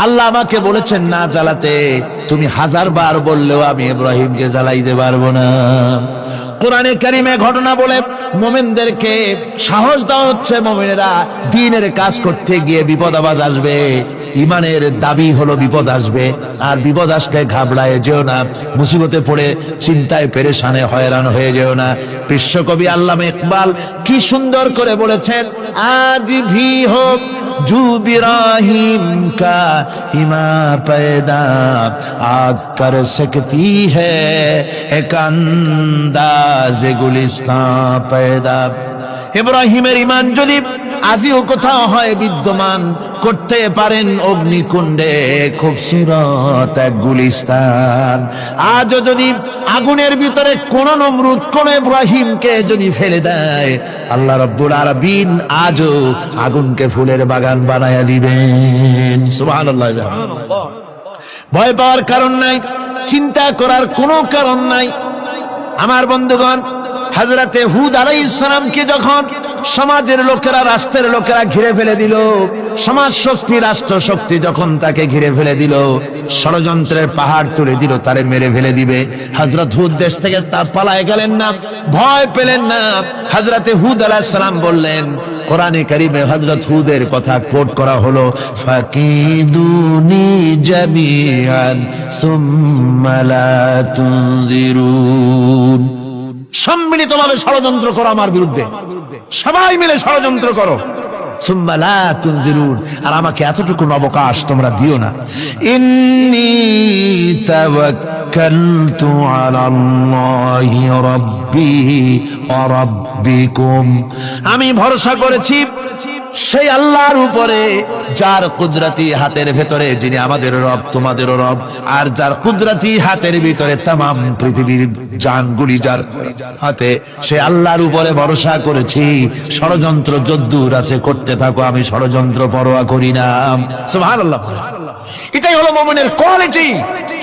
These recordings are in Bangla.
আল্লাহ আমাকে বলেছেন না জ্বালাতে, তুমি 1000 বার বললেও আমি ইব্রাহিমকে জ্বালাইতে পারবো না। কোরআনে কারিমে ঘটনা বলে মুমিনদেরকে সাহস দেওয়া হচ্ছে, মুমিনেরা দ্বীনের কাজ করতে গিয়ে বিপদ আবাজ আসবে, ইমানের দাবি হলো বিপদ আসবে, আর বিপদ আসলে ঘাবড়ায় যেও না, মুসিবতে পড়ে চিন্তায় পেরেশানে হয়রান হয়ে যেও না। বিশ্বকবি আল্লামা ইকবাল কি সুন্দর করে বলেছেন, আজ ভি হোক জু ইব্রাহিম কা হিমা पैदा आग कर सकती है एक अंदाज गुलिस्तां पैदा। ইব্রাহিমের ঈমান যদি আজিও কোথাও হয় বিদ্যমান, করতে পারেন অগ্নিকুণ্ডে খুবসুরত এক গুলিস্তান। আজও যদি আগুনের ভিতরে কোন নমরুদ কোন ইব্রাহিমকে যদি ফেলে দেয়, আল্লাহ রাব্বুল আলামিন আজও আগুনকে ফুলের বাগান বানায়া দিবেন। সুবহানাল্লাহ। ভয় পাওয়ার কারণ নাই, চিন্তা করার কোনো কারণ নাই। আমার বন্ধুগণ, হযরতে হুদ আলাইহিস সালামকে যখন সমাজের লোকেরা, রাষ্ট্রের লোকেরা ঘিরে ফেলে দিল, সমাজ শক্তি, রাষ্ট্র শক্তি যখন তাকে ঘিরে ফেলে দিল, ষড়যন্ত্রের পাহাড় তুলে দিল, তারে মেরে ফেলে দিবে, হযরত হুদ দেশ থেকে তা পালায় গেলেন না, ভয় পেলেন না। হযরতে হুদ আলাইহিস সালাম বললেন, কোরআনে কারিমে হযরত হুদের কথা কোট করা হলো, ফাকিদুনি জামিআন সুম্মা লা তুনজিরুন। সম্মিলিতভাবে ষড়যন্ত্র করো আমার বিরুদ্ধে, সবাই মিলে ষড়যন্ত্র করো, সুম্মা লা তুনজিরুন, আর আমাকে এতটুকু অবকাশ তোমরা দিও না। ইন্নী তাওয়াক্কালতু আলাল্লাহি রাব্বি ওয়া রাব্বিকুম, আমি ভরসা করেছি সেই আল্লাহর উপরে, যার কুদরতি হাতের ভেতরে, যিনি আমাদের রব তোমাদেরও রব, আর যার কুদরতি হাতের ভিতরে তামাম পৃথিবীর জানগুলি যার হাতে, সে আল্লাহর উপরে ভরসা করেছি। ষড়যন্ত্র যদ্দূর আছে করতে থাকো, আমি ষড়যন্ত্র পরোয়া করি না। সুবহানাল্লাহ। এটাই হলো মুমিনের কোয়ালিটি।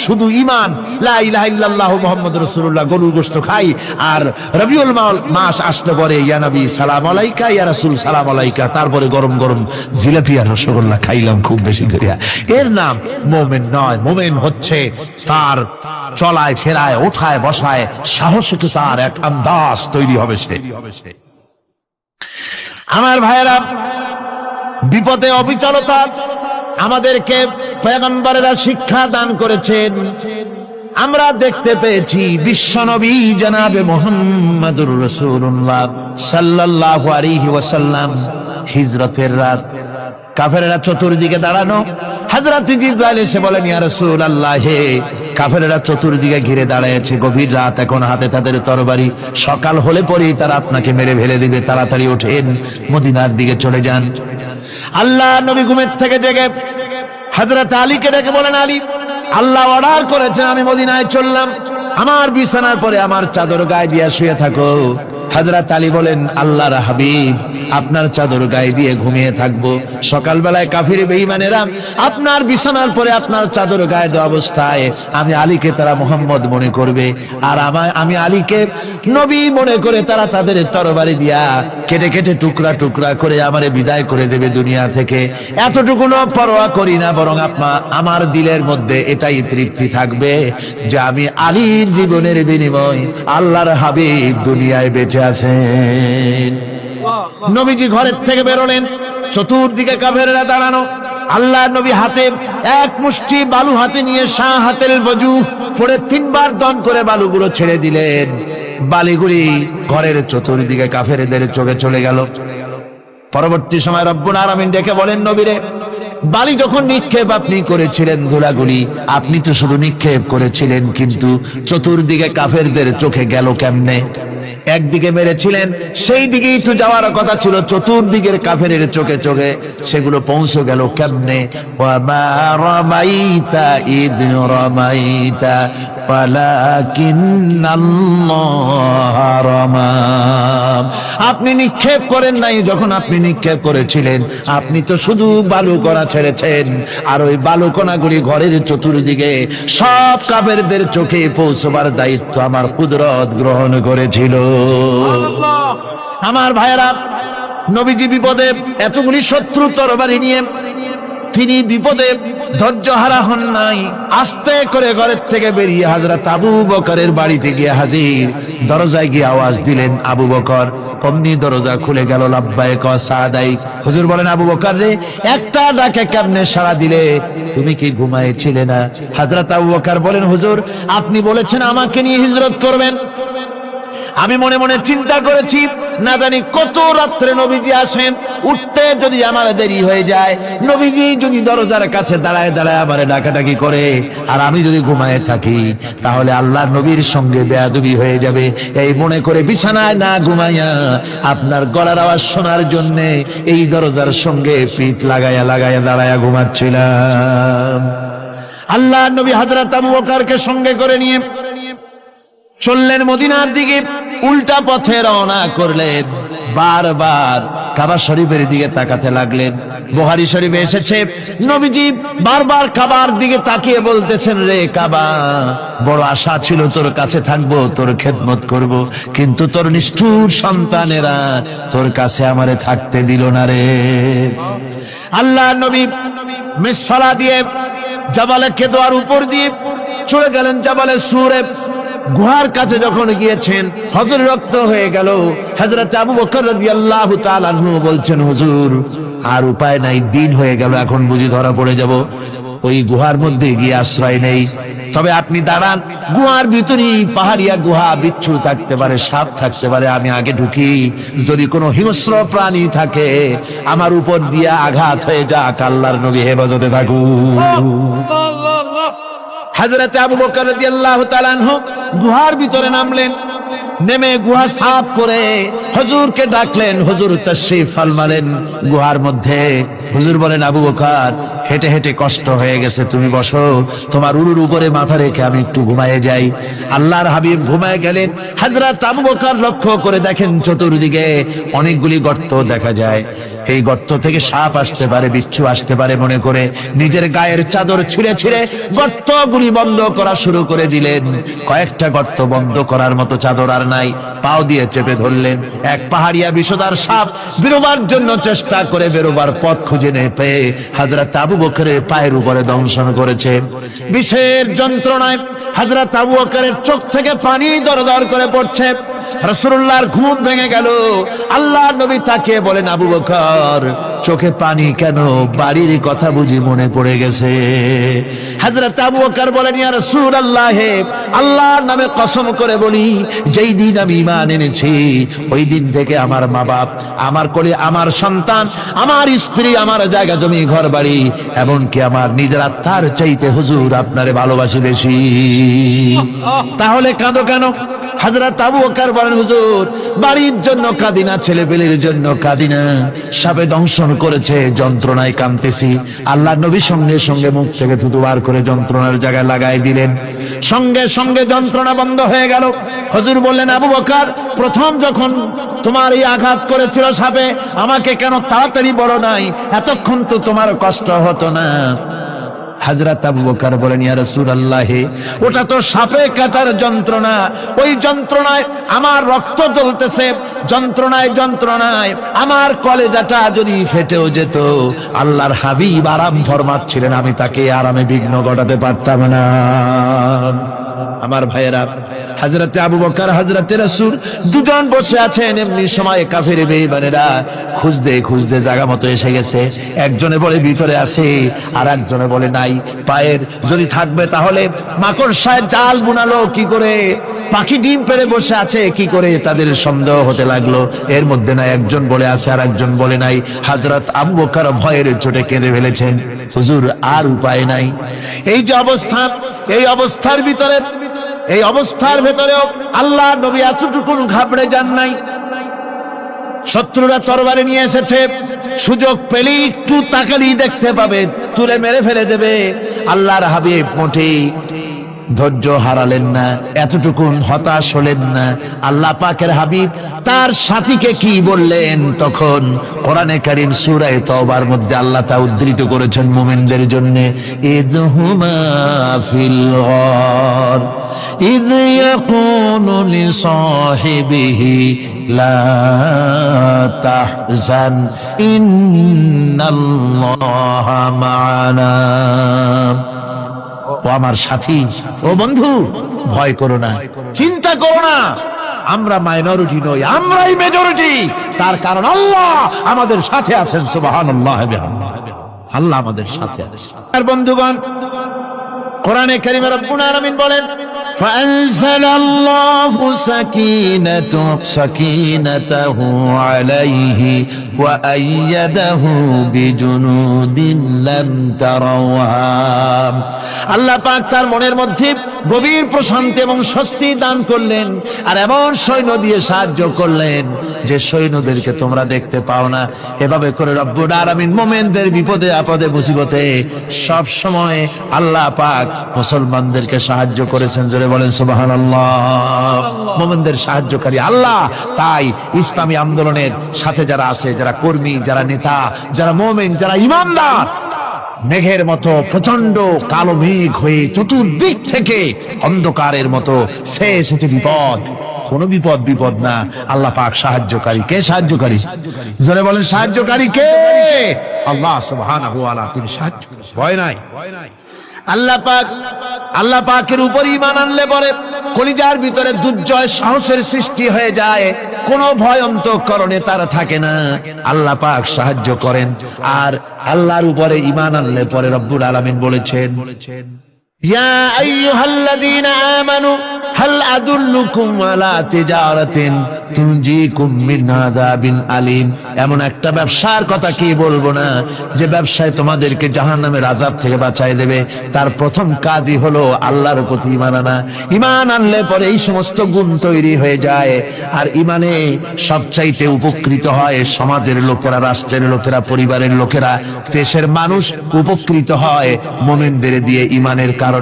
শুধু ঈমান, লা ইলাহা ইল্লাল্লাহ মুহাম্মাদুর রাসূলুল্লাহ, গরুর গোশত খাই, আর রবিউল মাস আসলে পরে ইয়া নবী সালাম আলাইকা, ইয়া রাসূল সালাম আলাইকা, তারপরে গরম গরম জিলাপি আর রসগোল্লা খাইলাম খুব বেশি করিয়া, এর নাম মুমিন নয়। মুমিন হচ্ছে তার চলায় ফেরায়, ওঠায় বসায় সাহসিকতার এক আন্দাজ তৈরি হবে সে। আমার ভাইয়েরা, বিপদে অবিচলতা আমাদেরকে পয়গম্বরেরা শিক্ষা দান করেছেন। আমরা দেখতে পেয়েছি বিশ্বনবী জনাবে মুহাম্মদুর রাসূলুল্লাহ সাল্লাল্লাহু আলাইহি ওয়াসাল্লাম হিজরতের রাত, কাফেরেরা চতুর্দিকে দাঁড়ানো, হযরত জিবরাইল এসে বলেন, ইয়া রাসূলুল্লাহ, হে কাফেরেরা চতুর্দিকে ঘিরে দাঁড়িয়েছে, গভীর রাত, এখন হাতে তাদের তরবারি, সকাল হলে পরেই তারা আপনাকে মেরে ফেলে দিবে, তাড়াতাড়ি ওঠেন, মদিনার দিকে চলে যান। আল্লাহ নবী ঘুমের থেকে জেগে হযরত আলীকে ডেকে বলেন, আলী, আল্লাহ অর্ডার করেছেন আমি মদিনায় চললাম, আমার বিছানার পরে আমার চাদর গায়ে দিয়ে শুয়ে থাকো। হযরত আলী বলেন, আল্লাহর হাবিব, আপনার চাদর গায়ে দিয়ে ঘুমিয়ে থাকবো, সকালবেলায় কাফির বেঈমানেরা আপনার বিছানার পরে আপনার চাদর গায়ে দেওয়া অবস্থায় আমি আলীকে তারা মুহাম্মদ মনে করবে, আর আমি আলীকে নবী মনে করে তারা তাদের তরবারি দিয়া কেটে কেটে টুকরা টুকরা করে আমারে বিদায় করে দেবে দুনিয়া থেকে। এতটুকু পরোয়া করি না, বরং আমার দিলের মধ্যে এটাই তৃপ্তি থাকবে যে আমি আলীর জীবনের বিনিময় আল্লাহর হাবিব দুনিয়ায় বেঁচে আছেন। নবীজি ঘরের থেকে বেরোলেন, চতুর্দিকে কাফেররা দাঁড়ানো, আল্লাহ নবী হাতে এক মুষ্টি বালু হাতে নিয়ে শাহ হাতের বজু পড়ে 3 বার দম করে বালুগুলো ছেড়ে দিলেন। বালিগুলি ঘরের চতুর্দিকে কাফেরদের চোখে চলে গেল। পরবর্তী সময় রব্বুল আলামিন ডেকে বলেন, নবীরে, বালি যখন নিক্ষেপ আপনি করেছিলেন, ধুলাগুলি আপনি তো শুধু নিক্ষেপ করেছিলেন, কিন্তু চতুর্দিকে কাফেরদের চোখে গেল কেমনে? একদিকে মেরেছিলেন, সেই দিকেই তো যাওয়ার কথা ছিল, চতুর্দিকের কাফেরের চোখে চোখে সেগুলো পৌঁছে গেল কেমনে? ওয়ামা রামাইতা ইদ রামাইতা ওয়ালাকিন্নাল্লাহ রামা। আপনি নিক্ষেপ করেন নাই, যখন আপনি নিক্ষেপ করেছিলেন আপনি তো শুধু বালু কণা ছেড়েছেন, আর ওই বালু কণাগুলি ঘরের চতুর্দিকে সব কাফেরদের চোখে পৌঁছবার দায়িত্ব আমার কুদরত গ্রহণ করেছিল। আমার ভাইয়েরা, নবীজি বিপদে এতগুলি শত্রু তরবারি নিয়ে তিনি বিপদে ধৈর্য হারা হন নাই, আস্তে করে ঘরের থেকে বেরিয়ে হযরত আবু বকরের বাড়িতে গিয়ে হাজির। দরজায় গিয়ে আওয়াজ দিলেন আবু বকর। অমনি দরজা খুলে গেল। লাব্বাইক ওয়া সাদাইক। হুজুর বলেন আবু বকর রে, একটা ডাকে কেমনে সাড়া দিলে? তুমি কি ঘুমাইছিলে না? হযরত আবু বকর বলেন হুজুর, আপনি বলেছেন আমাকে নিয়ে হিজরত করবেন। আমি মনে মনে চিন্তা করেছি, না জানি কত রাত্রে নবীজি আসেন, উঠতে যদি আমার দেরি হয়ে যায়, নবীজি যদি দরজার কাছে দাঁড়ায় দাঁড়ায় আমারে ডাকাডাকি করে আর আমি যদি ঘুমায় থাকি, তাহলে আল্লাহর নবীর সঙ্গে বেয়াদবি হয়ে যাবে। এই মনে করে বিছানায় না ঘুমাইয়া আপনার গলার আওয়াজ শোনার জন্য এই দরজার সঙ্গে ফিট লাগাইয়া লাগাইয়া দাঁড়াইয়া ঘুমাচ্ছিলাম। আল্লাহর নবী হযরত আবু বকরকে সঙ্গে করে নিয়ে চললেন মদিনার দিকে। উল্টা পথে রওনা করলেন। বারবার কাবা শরীফের দিকে তাকাতে লাগলেন। বুখারী শরীফে এসেছে, নবীজি বারবার কাবার দিকে তাকিয়ে বলতেছেন, রে কাবা, বড় আশা ছিল তোর কাছে থাকবো, তোর খেদমত করব, কিন্তু তোর নিষ্ঠুর সন্তানেরা তোর কাছে আমারে থাকতে দিল না রে। আল্লাহ নবী মিসফালা দিয়ে জাবালে কেদোয়ার উপর দিয়ে চলে গেলেন জাবালে সুরে। গুহার কাছে যখন গিয়েছেন, হযর রক্ত হয়ে গেল। হযরত আবু বকর রাদিয়াল্লাহু তাআলা আনহু বলছেন, হুজুর আর উপায় নাই, দিন হয়ে গেল, এখন বুঝি ধরা পড়ে যাব। ওই গুহার মধ্যে গিয়ে আশ্রয় নেই। তবে আপনি দাঁড়ান, গুহার ভিতরে পাহাড়িয়া গুহা, বিচ্ছু থাকতে পারে, সাপ থাকতে পারে, আমি আগে ঢুকি। যদি কোনো হিংস্র প্রাণী থাকে আমার উপর দিয়ে আঘাত হয়ে যাক, আল্লাহর নবী হেফাজতে থাকুন। হযরত আবু বকর রাদিয়াল্লাহু তাআলা আনহু গুহার ভিতরে নামলেন। নেমে গুহা সাফ করে হুজুরকে ডাকলেন। হুজুর তাশরীফ ফরমালেন গুহার মধ্যে। হুজুর বলেন, আবু বকর, হেঁটে হেঁটে কষ্ট হয়ে গেছে, তুমি বসো, তোমার উরুর উপরে মাথা রেখে আমি একটু ঘুমায়ে যাই। আল্লাহর হাবিব ঘুমায়ে গেলেন। হযরত আবু বকর লক্ষ্য করে দেখেন চতুর্দিকে অনেকগুলি গর্ত দেখা যায়। এই গর্ত থেকে সাপ আসতে পারে, বিচ্ছু আসতে পারে মনে করে নিজের গায়ের চাদর ছিঁড়ে ছিঁড়ে গর্তগুলি বন্ধ করা শুরু করে দিলেন। কয়েকটা গর্ত বন্ধ করার মতো চাদর আর নাই, পাও দিয়ে চেপে ধরলেন। এক পাহাড়িয়া বিষধর সাপ বেরোবার জন্য চেষ্টা করে বেরোবার পথ খুঁজে না পেয়ে হযরত আবু বকরের পায়ের উপরে দংশন করেছে। বিষের যন্ত্রণায় হযরত আবু বকরের চোখ থেকে পানি দরদর করে পড়ছে। রাসূলুল্লাহর ঘুম ভেঙে গেল। আল্লাহর নবী তাকিয়ে বলেন, আবু বকর, চোখে পানি কেন? বাড়ির কথা বুঝি মনে পড়ে গেছে? হযরত আবু বকর বলেন, ইয়া রাসূলুল্লাহ, আল্লাহর নামে কসম করে বলি, যেই দিন আমি ঈমান এনেছি ওই দিন থেকে আমার মা বাপ, আমার কোলে আমার সন্তান, আমার স্ত্রী, আমার জায়গা জমি ঘর বাড়ি, এমনকি আমার নিজের আত্মার চাইতে হুজুর আপনারে ভালোবাসি বেশি। তাহলে কাঁদো কেন? হযরত আবু বকর বলেন, হুজুর, বাড়ির জন্য কাঁদি না, ছেলেপেলের জন্য কাঁদি না, সাপে দংশন করেছে, যন্ত্রণায় কাঁদতেছি। আল্লাহ নবী সঙ্গে সঙ্গে মুখ থেকে থুতু বার করে যন্ত্রণার জায়গায় লাগাই দিলেন। সঙ্গে সঙ্গে যন্ত্রণা বন্ধ হয়ে গেল। হুজুর বললেন, আবু বকর, প্রথম যখন তোমার এই আঘাত করেছিল সাপে, আমাকে কেন তাড়াতাড়ি বলো নাই? এতক্ষণ তো তোমার কষ্ট হতো না। হযরত আবু বকর বলেন, ইয়া রাসূলুল্লাহ, ওটা তো সাপে কাটার যন্ত্রণা, ওই যন্ত্রণায় আমার রক্ত জ্বলতেছে, যন্ত্রণায় যন্ত্রণায় আমার কলেজাটা যদি ফেটেও যেত। আল্লাহর হাবিব আরাম ফরমাচ্ছিলেন, আমি তাকে আরামে বিঘ্ন ঘটাতে পারতাম না। আমার ভাইয়েরা, হযরতে আবু বকর, হযরতে রাসূল দুজন বসে আছেন। এমনি সময় কাফের বেঈমানেরা খুঁজতে খুঁজতে জায়গা মতো এসে গেছে। একজনে বলে ভিতরে আছে, আর একজনে বলে নাই। পায়ের যদি থাকবে তাহলে মাকড়সায় জাল বুনালো কি করে? পাখি ডিম পেড়ে বসে আছে কি করে? তাদের সন্দেহ হতে লাগলো। এর মধ্যে না একজন বলে আছে আর একজন বলে নাই। হযরত আবু বকর ভয়ের চোটে কেঁদে ফেলেছেন, হুজুর আর উপায় নাই। এই যে অবস্থা, এই অবস্থার ভিতরে, এই অবস্থার ভেতরেও আল্লাহ নবী এতটুকু ঘাবড়ে যান নাই। শত্রুরা তরবারি নিয়ে এসেছে, সুযোগ পেলেই একটু তাকালেই দেখতে পাবে, তুলে মেরে ফেলে দেবে। আল্লাহর হাবিব মোটেই ধৈর্য হারালেন না, এতটুকু হতাশ হলেন না। আল্লাহ পাকের হাবিব তার সাথীকে কি বললেন? তখন কোরআনে কারীম সূরা তাওবার মধ্যে আল্লাহ তা উদ্ধৃত করেছেন মুমিনদের জন্য, ইযহুমা ফিল গার, ইয ইয়াকুলু লিসাহিবিহি লা তাহজান ইন্নাল্লাহা মা'ানা। ও আমার সাথী, ও বন্ধু, ভয় করো না, চিন্তা করো না, আমরা মাইনরিটি নই, আমরাই মেজরিটি। তার কারণ আল্লাহ আমাদের সাথে আছেন। সুবহানাল্লাহ, আল্লাহ আমাদের সাথে আছেন। আর বন্ধুগণ, কোরআনে কারীমে রব্বুল আলামিন বলেন, ফাআনজালাল্লাহু সাকিনাতাহু আলাইহি ওয়া আইয়াদাহু বিজুনুদিন লাম তারাওহা। আল্লাহ পাক তার মনের মধ্যে গভীর প্রশান্তি এবং স্বস্তি দান করলেন, আর এমন সৈন্য দিয়ে সাহায্য করলেন যে সৈন্যদেরকে তোমরা দেখতে পাও না। এভাবে করে রব্বুল আলামিন মুমিনদের বিপদে আপদে মুসিবতে সব সময় আল্লাহ পাক মুসলমানদেরকে সাহায্য করেছেন। জোরে বলেন সুবহানাল্লাহ। মুমিনদের সাহায্যকারী আল্লাহ। তাই ইসলামী আন্দোলনের সাথে যারা আছে, যারা কর্মী, যারা নেতা, যারা মুমিন, যারা ঈমানদার, মেঘের মতো প্রচন্ড কালো মেঘ হয়ে চতুর্দিক থেকে অন্ধকারের মতো সে এসেছে বিপদ। কোন বিপদ না, আল্লাহ পাক সাহায্যকারী। কে সাহায্যকারী? জোরে বলেন, সাহায্যকারী কে? আল্লাহ সুবহানাহু ওয়া তাআলা, তিনি সাহায্য। ভয় নাই। আল্লাহ পাকের উপর ঈমান আনলে পরে কলিজার ভিতরে দুর্জয় সাহসের সৃষ্টি হয়ে যায়। কোনো ভয় অন্তঃকরণে তার থাকে না। আল্লাহ পাক সাহায্য করেন। আর আল্লাহর উপরে ঈমান আনলে পরে রব্বুল আলামিন বলেছেন, ইয়া আইয়ুহাল্লাযীনা আমানু হাল আদুল্লুকুম আলা তিজারাতিন তুনজিকুম মিন আযাবিন আলীম। এমন একটা ব্যবসার কথা কি বলবো না যে ব্যবসায় তোমাদেরকে জাহান্নামের আযাব থেকে বাঁচায় দেবে। তার প্রথম কাজই হলো আল্লাহর প্রতি ঈমান আনা। ঈমান আনলে পরে এই সমস্ত গুণ তৈরি হয়ে যায়। আর ঈমানে সবচাইতে উপকৃত হয় সমাজের লোকেরা, রাষ্ট্রের লোকেরা, পরিবারের লোকেরা, দেশের মানুষ উপকৃত হয় মুমিনদের দিয়ে ঈমানের কারণে।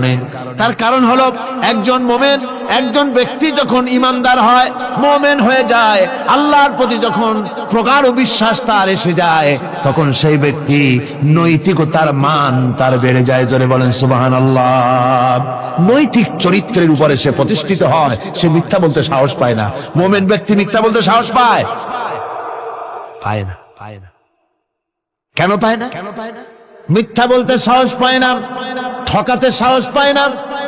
তার কারণ হলো একজন মুমিন, একজন ব্যক্তি যখন ঈমানদার হয়, মুমিন হয়ে যায়, আল্লাহর প্রতি যখন প্রগাঢ় বিশ্বাস তার এসে যায়, তখন সেই ব্যক্তি নৈতিকতার মান তার বেড়ে যায়। জোরে বলেন সুবহানাল্লাহ। নৈতিক চরিত্রের উপরে সে প্রতিষ্ঠিত হয়। সে মিথ্যা বলতে সাহস পায় না। মুমিন ব্যক্তি মিথ্যা বলতে সাহস পায়? পায় না। কেন পায় না? মিথ্যা বলতে সাহস পায় না, ঠকাতে সাহস পায় না,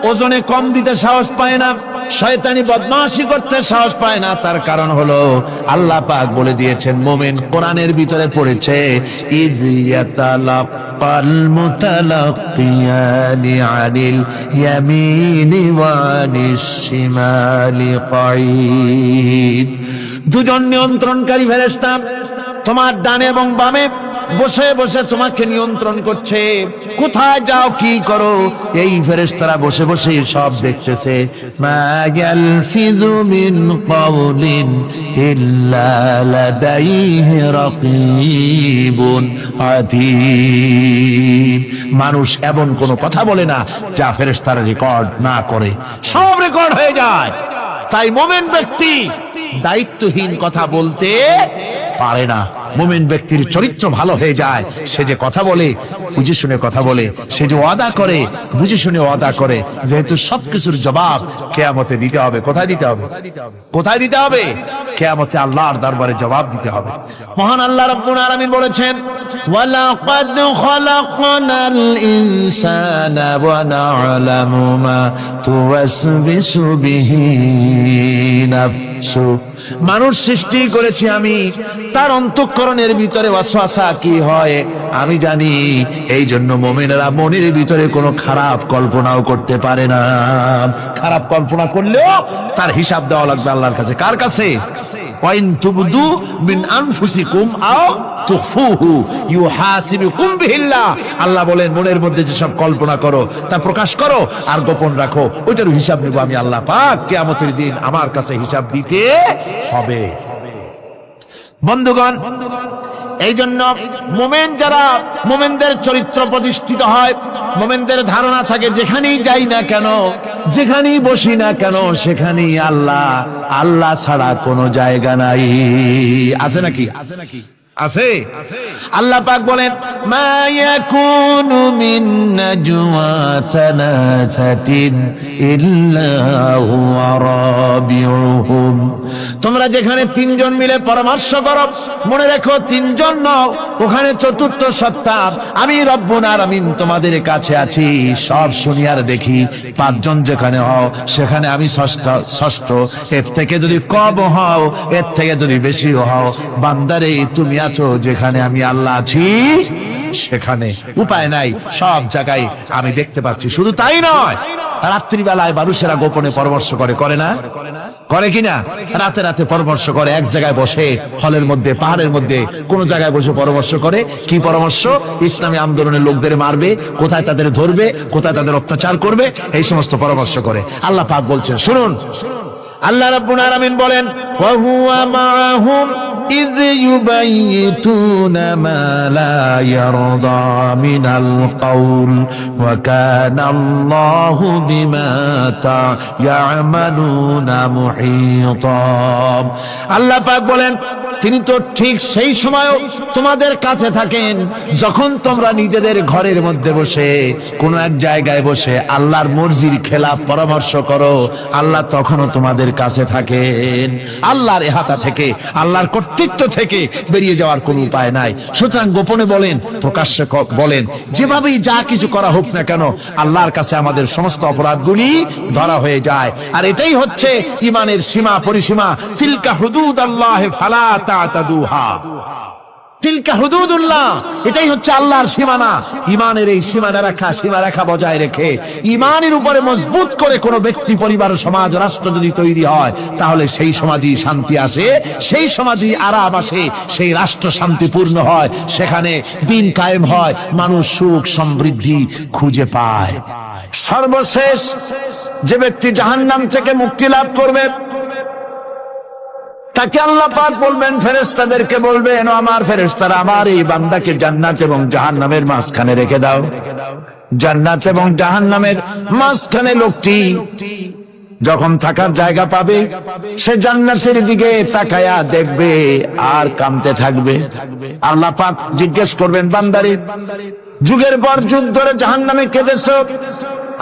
ওজনে কম দিতে সাহস পায় না, শয়তানি বদমাশি করতে সাহস পায় না। তার কারণ হলো আল্লাহ পাক বলে দিয়েছেন, মুমিন কোরআনের ভিতরে পড়েছে, ইয ইয়াতালাক্কাল মুতালাক্কিয়ানি আনিল ইয়ামিনি ওয়া আনিশ শিমালি কাঈদ। দুজন নিয়ন্ত্রণকারী ফেরেশতা তোমার ডানে এবং বামে বসে বসে তোমাকে নিয়ন্ত্রণ করছে। কোথায় যাও, কি করো, এই ফেরেশতারা বসে বসে সব দেখতেছে। মা ইয়ালফিযু মিন কাওলিন ইল্লা লাদাইহি রাকীবুন আতীদ। মানুষ এমন কোন কথা বলে না যা ফেরেশতারা রেকর্ড না করে, সব রেকর্ড হয়ে যায়। তাই মুমিন ব্যক্তি দায়িত্বহীন কথা বলতে পারে না। মুমিন ব্যক্তির চরিত্র ভালো হয়ে যায়। সে যে কথা বলে বুঝে শুনে কথা বলে, সে যে ওয়াদা করে বুঝে শুনে ওয়াদা করে। যেহেতু সবকিছুর জবাব কিয়ামতে দিতে হবে। কোথায় দিতে হবে? কোথায় দিতে হবে? কিয়ামতে আল্লাহর দরবারে জবাব দিতে হবে। মহান আল্লাহ রাব্বুল আলামিন বলেছেন, ওয়ালাকাদ খালাকনাল ইনসানা ওয়া না'লামু মা তুওয়াসবিসু বিহি নাফসু। মানুষ সৃষ্টি করেছি আমি, তার অন্তঃকরণের ভিতরে ওয়াসওয়াসা কি হয় আমি জানি। এই জন্য মুমিনেরা মনের ভিতরে কোনো খারাপ কল্পনাও করতে পারে না। খারাপ কল্পনা করলেও তার হিসাব দেওয়া লাগবে আল্লাহর কাছে। কার কাছে? ওয়াইন তুবদু মিন আনফুসিকুম আও তুখফুহু ইউহাসিবুকুম বিহিল্লাহ। আল্লাহ বলেন, মনের মধ্যে যেসব কল্পনা করো তা প্রকাশ করো আর গোপন রাখো, ওইটার হিসাব নেব আমি আল্লাহ পাক। কিয়ামতের দিন আমার কাছে হিসাব দিতে হবে। বন্ধুগণ, এই জন্য মুমিন যারা, মুমিনদের চরিত্র প্রতিষ্ঠিত হয়, মুমিনদের ধারণা থাকে যেখানেই যাই না কেন, যেখানেই বসি না কেন, সেখানেই আল্লাহ, আল্লাহ ছাড়া কোনো জায়গা নাই। আছে নাকি? আছে? আল্লাহ পাক বলেন মা ইয়াকুনু মিন নাজওয়া সালাসাতিন ইল্লা হুয়া রাবিউহুম। তোমরা যেখানে তিনজন মিলে পরামর্শ করো, মনে রেখো তিনজন নও, ওখানে চতুর্থ সত্তা আমি রব্বুল আলামিন তোমাদের কাছে আছি। সব শুনি আর দেখি, পাঁচজন যেখানে হও সেখানে আমি ষষ্ঠ। এর থেকে যদি কম হও, এর থেকে যদি বেশি হও, বান্দারে তুমি আছো যেখানে আমি আল্লাহ আছি সেখানে। উপায় নাই, সব জায়গায় আমি দেখতে পাচ্ছি। শুধু তাই নয়, রাত্রিবেলায় মানুষেরা গোপনে পরামর্শ করে না? করে কিনা? রাতে রাতে পরামর্শ করে, এক জায়গায় বসে, হলের মধ্যে, পাহাড়ের মধ্যে, কোন জায়গায় বসে পরামর্শ করে। কি পরামর্শ? ইসলামী আন্দোলনের লোকদের মারবে, কোথায় তাদের ধরবে, কোথায় তাদের অত্যাচার করবে, এই সমস্ত পরামর্শ করে। আল্লাহ পাক বলছেন, শুনুন, আল্লাহ রাব্বুল আলামিন বলেন ওয়া হুয়া মাআহুম ইয ইউবাইতুনা মা লা ইয়ারদা মিনাল কাউল ওয়া কানা আল্লাহু বিমা তা'মালুনা মুহীতা। আল্লাহ পাক বলেন তিনি তো ঠিক সেই সময়ও তোমাদের কাছে থাকেন যখন তোমরা নিজেদের ঘরের মধ্যে বসে কোন এক জায়গায় বসে আল্লাহর মর্জির খেলাফ পরামর্শ করো, আল্লাহ তখনও তোমাদের কাছে থাকেন। আল্লাহর ইহাতা থেকে, আল্লাহর কর্তৃত্ব থেকে বেরিয়ে যাওয়ার কোনো উপায় নাই। সুতরাং গোপনে বলেন, প্রকাশ্যে বলেন, যেভাবেই যা কিছু করা হোক না কেন, আল্লাহর কাছে আমাদের সমস্ত অপরাধগুলি ধরা হয়ে যায়। আর এটাই হচ্ছে ঈমানের সীমা পরিসীমা। তিলকা হুদুদাল্লাহ ফালা তা'তাদুহা, তিলকা হুদুদুল্লাহ, এটাই হচ্ছে আল্লাহর সীমানা। ঈমানের এই সীমারেখা বজায় রেখে ঈমানের উপরে মজবুত করে কোন ব্যক্তি, পরিবার, সমাজ, রাষ্ট্র যদি তৈরি হয়, তাহলে সেই সমাজই শান্তি আসে, সেই সমাজই আরাম আসে, সেই রাষ্ট্র শান্তিপূর্ণ হয়, সেখানে দিন কায়েম হয়, মানুষ সুখ সমৃদ্ধি খুঁজে পায়। সর্বশেষ যে ব্যক্তি জাহান্নাম থেকে মুক্তি লাভ করবে, তাকে আল্লাহ পাক বলবেন, ফেরেশতাদেরকে বলবেন, আমার ফেরেশতারা আমার এই বান্দাকে জান্নাত এবং জাহান্নামের মাঝখানে রেখে দাও। জান্নাত এবং জাহান্নামের মাঝখানে লোকটি যখন থাকার জায়গা পাবে, সে জান্নাতের দিকে তাকায়া দেখবে আর কাঁদতে থাকবে। আল্লাহ পাক জিজ্ঞেস করবেন, বান্দারে যুগের পর যুগ ধরে জাহান্নামে কেঁদেছো,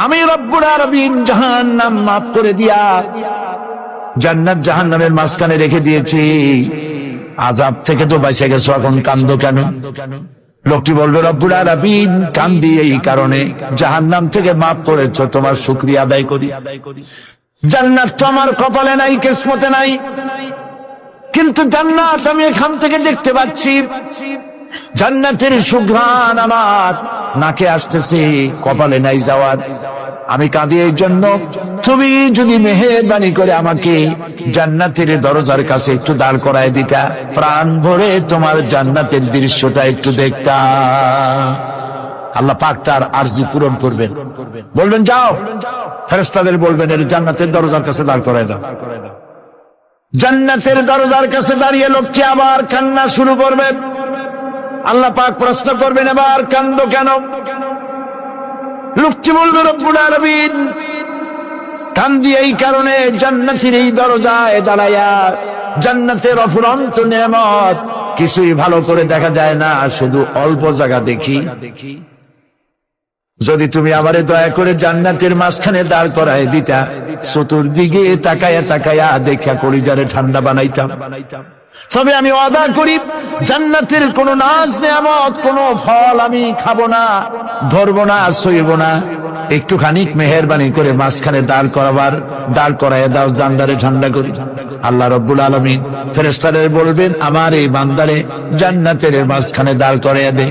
আমি রব্বুল আলামিন জাহান্নাম মাফ করে দিয়া জান্নাত জাহান্নামের মাঝখানে রেখে দিয়েছি, আযাব থেকে তো বেঁচে গেছো, এখন কান্দো কেন? লোকটি বলবে, রব্বুল আলামিন কান্দি এই কারণে, জাহান্নাম থেকে মাফ করেছো, তোমার শুকরিয়া আদায় করি। জান্নাত তো আমার কপালে নাই, কিসমতে নাই, কিন্তু জান্নাত আমি এখান থেকে দেখতে পাচ্ছি। জান্নাতের সুঘ্রাণ আমার নাকে আসতেছে, কপালে নাই যাওয়ার। আমি কাঁদি এই জন্য, তুমি যদি মেহেরবানি করে আমাকে জান্নাতের দরজার কাছে একটু দাঁড় করায় দিতা, প্রাণ ভরে তোমার জান্নাতের দৃশ্যটা একটু দেখতা। আল্লাহ পাক তার আরজি পূরণ করবেন, বলবেন যাও, ফেরেশতাদের বলবেন এর জান্নাতের দরজার কাছে দাঁড় করায় দাও। জান্নাতের দরজার কাছে দাঁড়িয়ে লোকটি আবার কান্না শুরু করবে। আল্লাহ পাক প্রশ্ন করবেন, এবার কান্দো কেন? লোকটি বলবে, রব্বুল আলামিন কান্দি এই কারণে, জান্নাতের এই দরজায় দাঁড়ায়া জান্নাতের অফুরন্ত নেয়ামত কিছুই ভালো করে দেখা যায় না, শুধু অল্প জায়গা দেখি। যদি তুমি আমারে দয়া করে জান্নাতের মাঝখানে দাঁড় করায় দিতা, চতুর্দিকে তাকায়া তাকায়া দেখা কলিজারে ঠান্ডা বানাইতাম। তবে আমি ওয়াদা করি, জান্নাতের কোন নাজ নেয়ামত, কোন ফল আমি খাবো না, ধরবো না, সইব না। একটুখানি মেহেরবানি করে মাঝখানে দাঁড় করায় দাও, জান্নারে ঠান্ডা করি। আল্লাহ রব্বুল আলামিন ফেরেশতাদের বলবেন, আমার এই বান্দারে জান্নাতের মাঝখানে দাঁড় করাইয়া দে।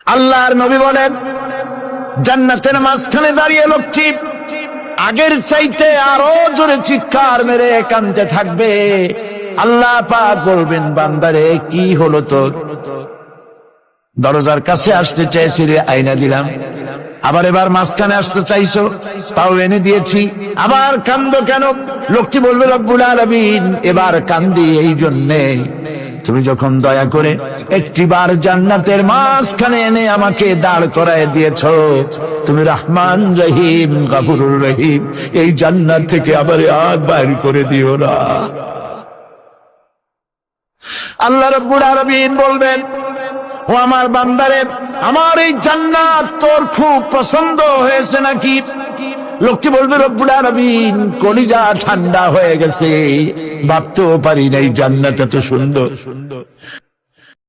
আল্লাহর নবী বলেন, জান্নাতের মাঝখানে দাঁড়িয়ে লোকটি আগের চাইতে আরো জোরে চিৎকার মেরে কাঁদতে থাকবে। আল্লাহ পাক বলবেন, বান্দারে কি হলো তোর? দরজার কাছে আসতে চাইছি রে, আইনা দিলাম। আবার এবার মাঝখানে আসতে চাইছো, তাও এনে দিয়েছি, আবার কান্দো কেন? লোকটি বলবে, রব্বুল আলামিন এবার কান্দি এই জন্যে, তুমি যখন দয়া করে একটিবার জান্নাতের মাঝখানে এনে আমাকে দাঁড় করায় দিয়েছো, তুমি রহমান রহিম গফুরুর রহিম, এই জান্নাত থেকে আবার আর বাইর করে দিও না। আল্লাহ রাব্বুল আলামিন বলবেন, ও আমার বান্দারে, আমার এই জান্নাত তোর খুব পছন্দ হয়েছে নাকি? লোকটি বলবে, রব্বুল আলামিন কলিজা ঠান্ডা হয়ে গেছে, ভাবতেও পারি নাই জান্নাত এত সুন্দর।